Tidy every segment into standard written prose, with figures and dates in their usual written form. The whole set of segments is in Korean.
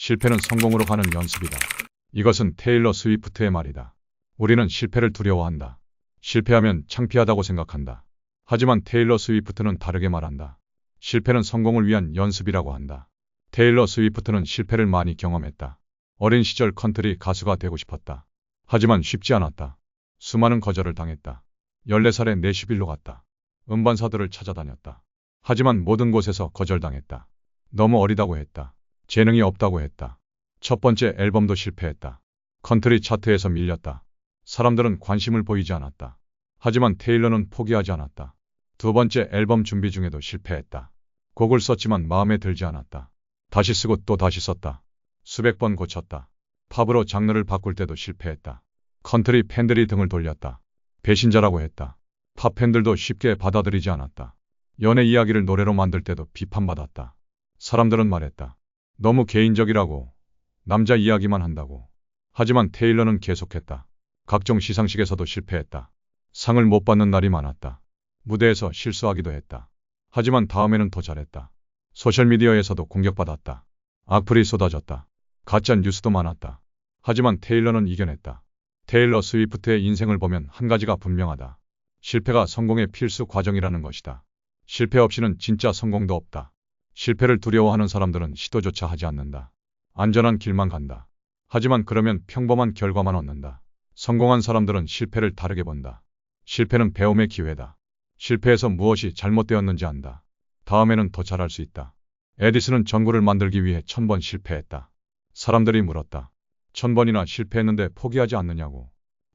실패는 성공으로 가는 연습이다. 이것은 테일러 스위프트의 말이다. 우리는 실패를 두려워한다. 실패하면 창피하다고 생각한다. 하지만 테일러 스위프트는 다르게 말한다. 실패는 성공을 위한 연습이라고 한다. 테일러 스위프트는 실패를 많이 경험했다. 어린 시절 컨트리 가수가 되고 싶었다. 하지만 쉽지 않았다. 수많은 거절을 당했다. 14살에 내슈빌로 갔다. 음반사들을 찾아다녔다. 하지만 모든 곳에서 거절당했다. 너무 어리다고 했다. 재능이 없다고 했다. 첫 번째 앨범도 실패했다. 컨트리 차트에서 밀렸다. 사람들은 관심을 보이지 않았다. 하지만 테일러는 포기하지 않았다. 두 번째 앨범 준비 중에도 실패했다. 곡을 썼지만 마음에 들지 않았다. 다시 쓰고 또 다시 썼다. 수백 번 고쳤다. 팝으로 장르를 바꿀 때도 실패했다. 컨트리 팬들이 등을 돌렸다. 배신자라고 했다. 팝 팬들도 쉽게 받아들이지 않았다. 연애 이야기를 노래로 만들 때도 비판받았다. 사람들은 말했다. 너무 개인적이라고. 남자 이야기만 한다고. 하지만 테일러는 계속했다. 각종 시상식에서도 실패했다. 상을 못 받는 날이 많았다. 무대에서 실수하기도 했다. 하지만 다음에는 더 잘했다. 소셜미디어에서도 공격받았다. 악플이 쏟아졌다. 가짜 뉴스도 많았다. 하지만 테일러는 이겨냈다. 테일러 스위프트의 인생을 보면 한 가지가 분명하다. 실패가 성공의 필수 과정이라는 것이다. 실패 없이는 진짜 성공도 없다. 실패를 두려워하는 사람들은 시도조차 하지 않는다. 안전한 길만 간다. 하지만 그러면 평범한 결과만 얻는다. 성공한 사람들은 실패를 다르게 본다. 실패는 배움의 기회다. 실패해서 무엇이 잘못되었는지 안다. 다음에는 더 잘할 수 있다. 에디슨은 전구를 만들기 위해 1000번 실패했다. 사람들이 물었다. 1000번이나 실패했는데 포기하지 않느냐고.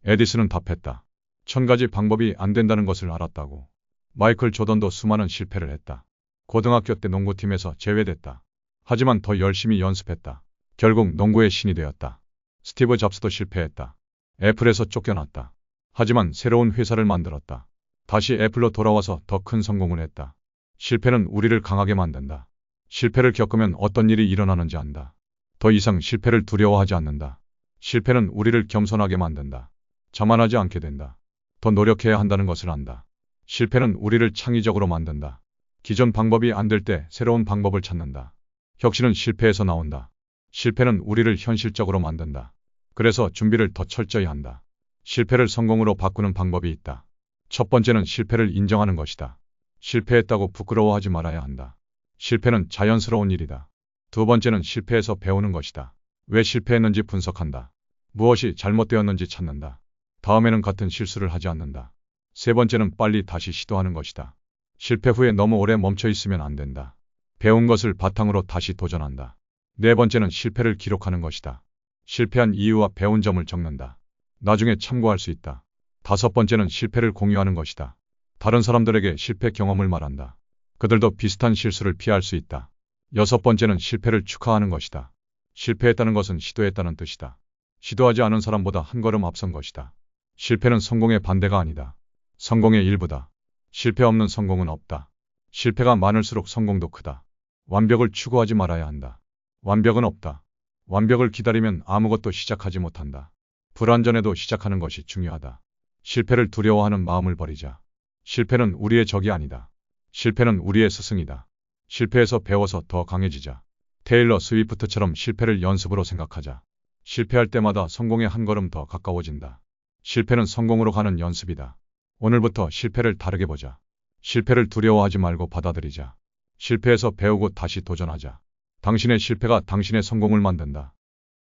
에디슨은 답했다. 1000가지 방법이 안 된다는 것을 알았다고. 마이클 조던도 수많은 실패를 했다. 고등학교 때 농구팀에서 제외됐다. 하지만 더 열심히 연습했다. 결국 농구의 신이 되었다. 스티브 잡스도 실패했다. 애플에서 쫓겨났다. 하지만 새로운 회사를 만들었다. 다시 애플로 돌아와서 더 큰 성공을 했다. 실패는 우리를 강하게 만든다. 실패를 겪으면 어떤 일이 일어나는지 안다. 더 이상 실패를 두려워하지 않는다. 실패는 우리를 겸손하게 만든다. 자만하지 않게 된다. 더 노력해야 한다는 것을 안다. 실패는 우리를 창의적으로 만든다. 기존 방법이 안 될 때 새로운 방법을 찾는다. 혁신은 실패에서 나온다. 실패는 우리를 현실적으로 만든다. 그래서 준비를 더 철저히 한다. 실패를 성공으로 바꾸는 방법이 있다. 첫 번째는 실패를 인정하는 것이다. 실패했다고 부끄러워하지 말아야 한다. 실패는 자연스러운 일이다. 두 번째는 실패해서 배우는 것이다. 왜 실패했는지 분석한다. 무엇이 잘못되었는지 찾는다. 다음에는 같은 실수를 하지 않는다. 세 번째는 빨리 다시 시도하는 것이다. 실패 후에 너무 오래 멈춰 있으면 안 된다. 배운 것을 바탕으로 다시 도전한다. 네 번째는 실패를 기록하는 것이다. 실패한 이유와 배운 점을 적는다. 나중에 참고할 수 있다. 다섯 번째는 실패를 공유하는 것이다. 다른 사람들에게 실패 경험을 말한다. 그들도 비슷한 실수를 피할 수 있다. 여섯 번째는 실패를 축하하는 것이다. 실패했다는 것은 시도했다는 뜻이다. 시도하지 않은 사람보다 한 걸음 앞선 것이다. 실패는 성공의 반대가 아니다. 성공의 일부다. 실패 없는 성공은 없다. 실패가 많을수록 성공도 크다. 완벽을 추구하지 말아야 한다. 완벽은 없다. 완벽을 기다리면 아무것도 시작하지 못한다. 불완전해도 시작하는 것이 중요하다. 실패를 두려워하는 마음을 버리자. 실패는 우리의 적이 아니다. 실패는 우리의 스승이다. 실패에서 배워서 더 강해지자. 테일러 스위프트처럼 실패를 연습으로 생각하자. 실패할 때마다 성공에 한 걸음 더 가까워진다. 실패는 성공으로 가는 연습이다. 오늘부터 실패를 다르게 보자. 실패를 두려워하지 말고 받아들이자. 실패에서 배우고 다시 도전하자. 당신의 실패가 당신의 성공을 만든다.